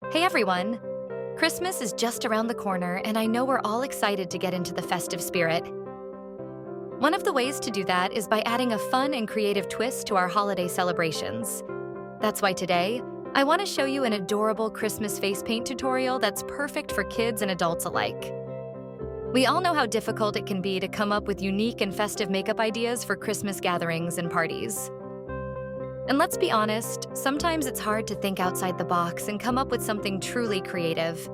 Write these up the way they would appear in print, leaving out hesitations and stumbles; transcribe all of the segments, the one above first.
Hey everyone! Christmas is just around the corner, and I know we're all excited to get into the festive spirit. One of the ways to do that is by adding a fun and creative twist to our holiday celebrations. That's why today, I want to show you an adorable Christmas face paint tutorial that's perfect for kids and adults alike. We all know how difficult it can be to come up with unique and festive makeup ideas for Christmas gatherings and parties. And let's be honest, sometimes it's hard to think outside the box and come up with something truly creative.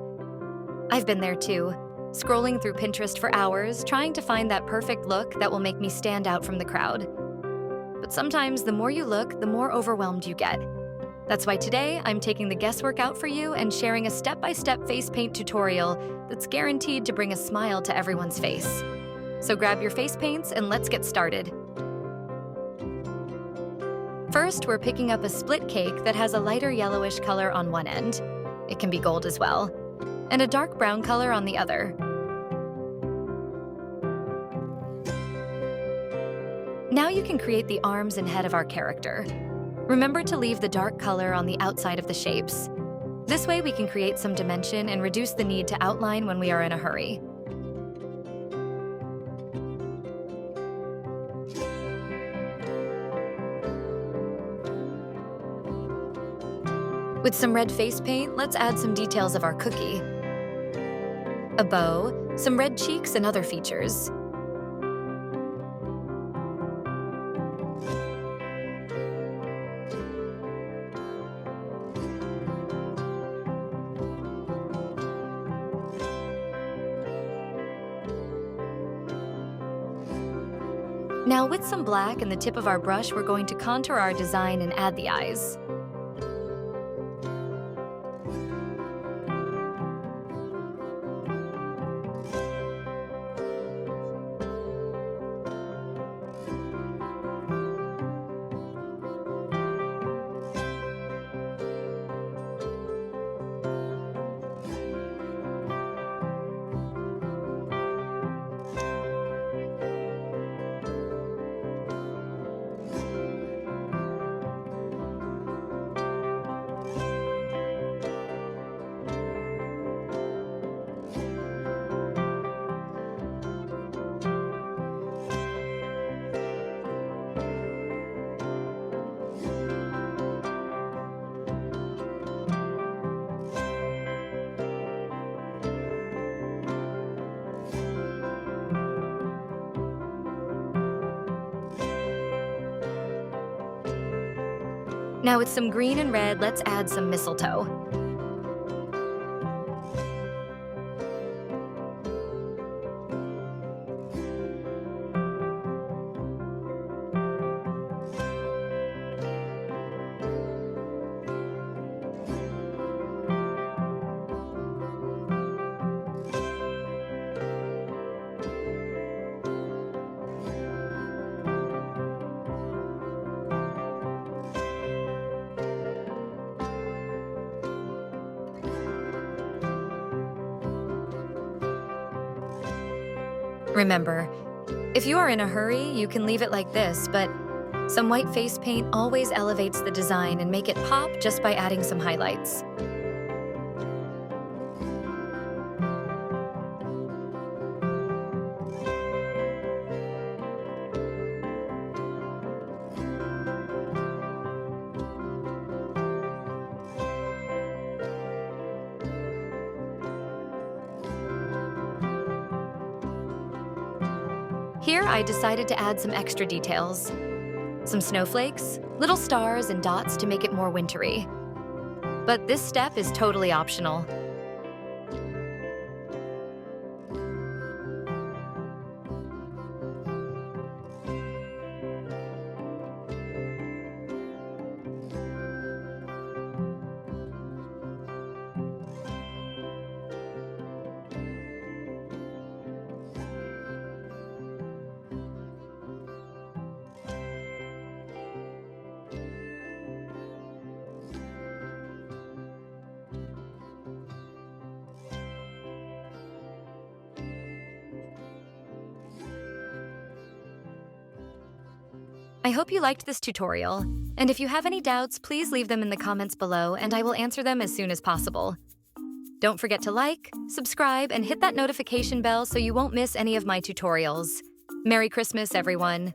I've been there too, scrolling through Pinterest for hours, trying to find that perfect look that will make me stand out from the crowd. But sometimes the more you look, the more overwhelmed you get. That's why today I'm taking the guesswork out for you and sharing a step-by-step face paint tutorial that's guaranteed to bring a smile to everyone's face. So grab your face paints and let's get started. First, we're picking up a split cake that has a lighter yellowish color on one end, it can be gold as well, and a dark brown color on the other. Now you can create the arms and head of our character. Remember to leave the dark color on the outside of the shapes. This way we can create some dimension and reduce the need to outline when we are in a hurry. With some red face paint, let's add some details of our cookie. A bow, some red cheeks, and other features. Now with some black and the tip of our brush, we're going to contour our design and add the eyes. Now with some green and red, let's add some mistletoe. Remember, if you are in a hurry, you can leave it like this, but some white face paint always elevates the design and make it pop just by adding some highlights. Here, I decided to add some extra details. Some snowflakes, little stars, and dots to make it more wintry. But this step is totally optional. I hope you liked this tutorial, and if you have any doubts, please leave them in the comments below and I will answer them as soon as possible. Don't forget to like, subscribe, and hit that notification bell so you won't miss any of my tutorials. Merry Christmas, everyone!